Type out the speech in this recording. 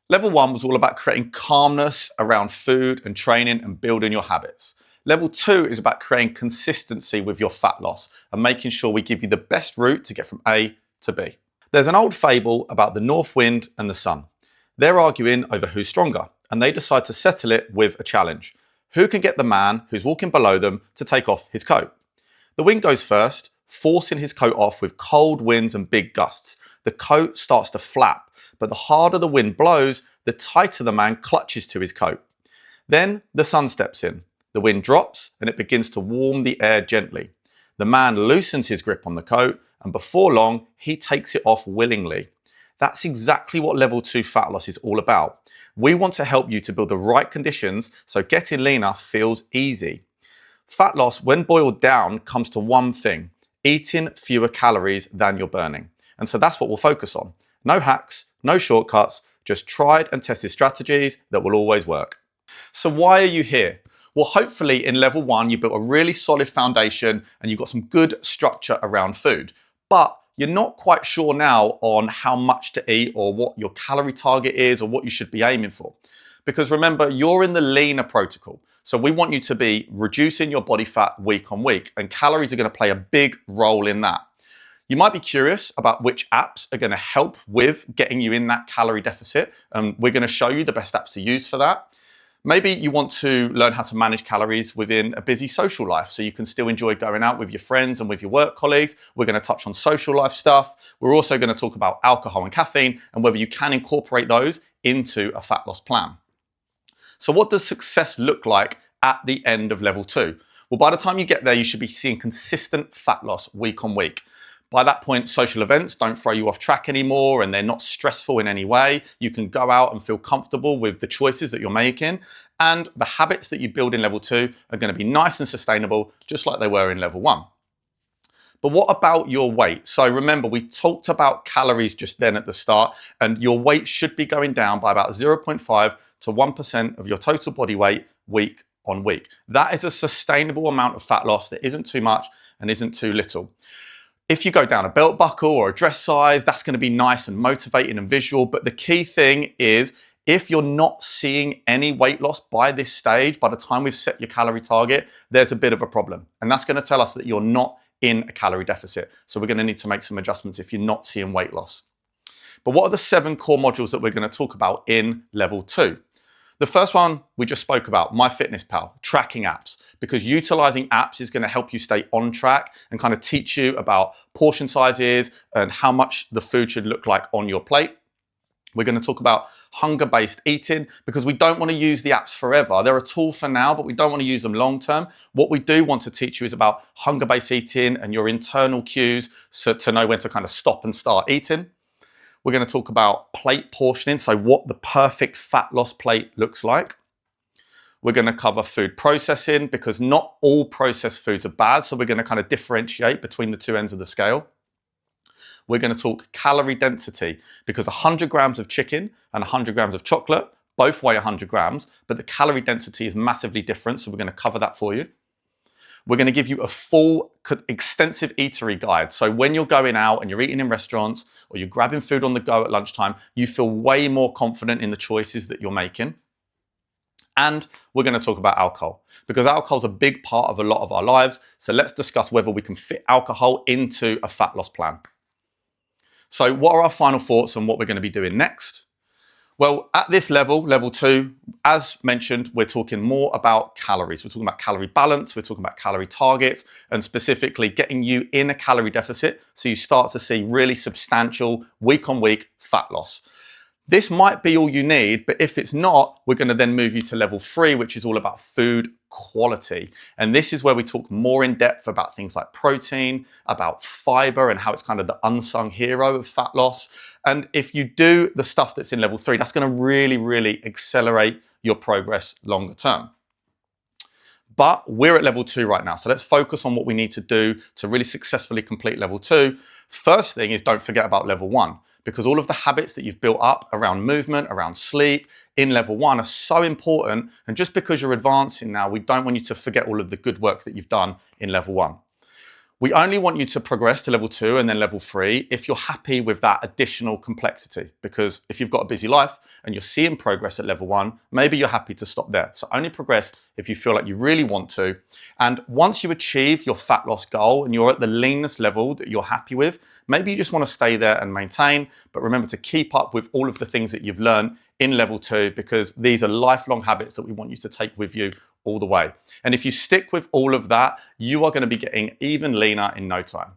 Level 1 was all about creating calmness around food and training and building your habits. Level 2 is about creating consistency with your fat loss and making sure we give you the best route to get from A to B. There's an old fable about the north wind and the sun. They're arguing over who's stronger, and they decide to settle it with a challenge. Who can get the man who's walking below them to take off his coat? The wind goes first, forcing his coat off with cold winds and big gusts. The coat starts to flap, but the harder the wind blows, the tighter the man clutches to his coat. Then the sun steps in. The wind drops and it begins to warm the air gently. The man loosens his grip on the coat, and before long, he takes it off willingly. That's exactly what level 2 fat loss is all about. We want to help you to build the right conditions so getting leaner feels easy. Fat loss, when boiled down, comes to one thing: eating fewer calories than you're burning. And so that's what we'll focus on. No hacks, no shortcuts, just tried and tested strategies that will always work. So why are you here? Well, hopefully in level 1, you built a really solid foundation and you've got some good structure around food. But you're not quite sure now on how much to eat or what your calorie target is or what you should be aiming for. Because remember, you're in the leaner protocol. So we want you to be reducing your body fat week on week, and calories are going to play a big role in that. You might be curious about which apps are going to help with getting you in that calorie deficit, and we're going to show you the best apps to use for that. Maybe you want to learn how to manage calories within a busy social life so you can still enjoy going out with your friends and with your work colleagues. We're going to touch on social life stuff. We're also going to talk about alcohol and caffeine and whether you can incorporate those into a fat loss plan. So what does success look like at the end of level 2? Well, by the time you get there, you should be seeing consistent fat loss week on week. By that point, social events don't throw you off track anymore and they're not stressful in any way. You can go out and feel comfortable with the choices that you're making, and the habits that you build in level 2 are going to be nice and sustainable, just like they were in level 1. But what about your weight? So remember, we talked about calories just then at the start, and your weight should be going down by about 0.5 to 1% of your total body weight week on week. That is a sustainable amount of fat loss that isn't too much and isn't too little. If you go down a belt buckle or a dress size, that's going to be nice and motivating and visual. But the key thing is, if you're not seeing any weight loss by this stage, by the time we've set your calorie target, there's a bit of a problem. And that's going to tell us that you're not in a calorie deficit. So we're going to need to make some adjustments if you're not seeing weight loss. But what are the 7 core modules that we're going to talk about in level 2? The first one we just spoke about, MyFitnessPal, tracking apps, because utilizing apps is going to help you stay on track and kind of teach you about portion sizes and how much the food should look like on your plate. We're going to talk about hunger-based eating because we don't want to use the apps forever. They're a tool for now, but we don't want to use them long-term. What we do want to teach you is about hunger-based eating and your internal cues to know when to kind of stop and start eating. We're going to talk about plate portioning, so what the perfect fat loss plate looks like. We're going to cover food processing because not all processed foods are bad, so we're going to kind of differentiate between the two ends of the scale. We're going to talk calorie density because 100 grams of chicken and 100 grams of chocolate both weigh 100 grams, but the calorie density is massively different, so we're going to cover that for you. We're going to give you a full, extensive eatery guide. So when you're going out and you're eating in restaurants or you're grabbing food on the go at lunchtime, you feel way more confident in the choices that you're making. And we're going to talk about alcohol because alcohol is a big part of a lot of our lives. So let's discuss whether we can fit alcohol into a fat loss plan. So what are our final thoughts on what we're going to be doing next? Well, at this level, level 2, as mentioned, we're talking more about calories. We're talking about calorie balance, we're talking about calorie targets, and specifically getting you in a calorie deficit so you start to see really substantial week-on-week fat loss. This might be all you need, but if it's not, we're going to then move you to level 3, which is all about food quality. And this is where we talk more in depth about things like protein, about fiber, and how it's kind of the unsung hero of fat loss. And if you do the stuff that's in level 3, that's going to really, really accelerate your progress longer term. But we're at level 2 right now. So let's focus on what we need to do to really successfully complete level 2. First thing is don't forget about level 1. Because all of the habits that you've built up around movement, around sleep in level 1 are so important. And just because you're advancing now, we don't want you to forget all of the good work that you've done in level 1. We only want you to progress to level 2 and then level 3 if you're happy with that additional complexity. Because if you've got a busy life and you're seeing progress at level 1, maybe you're happy to stop there. So only progress if you feel like you really want to. And once you achieve your fat loss goal and you're at the leanness level that you're happy with, maybe you just want to stay there and maintain. But remember to keep up with all of the things that you've learned in level 2, because these are lifelong habits that we want you to take with you all the way. And if you stick with all of that, you are going to be getting even leaner in no time.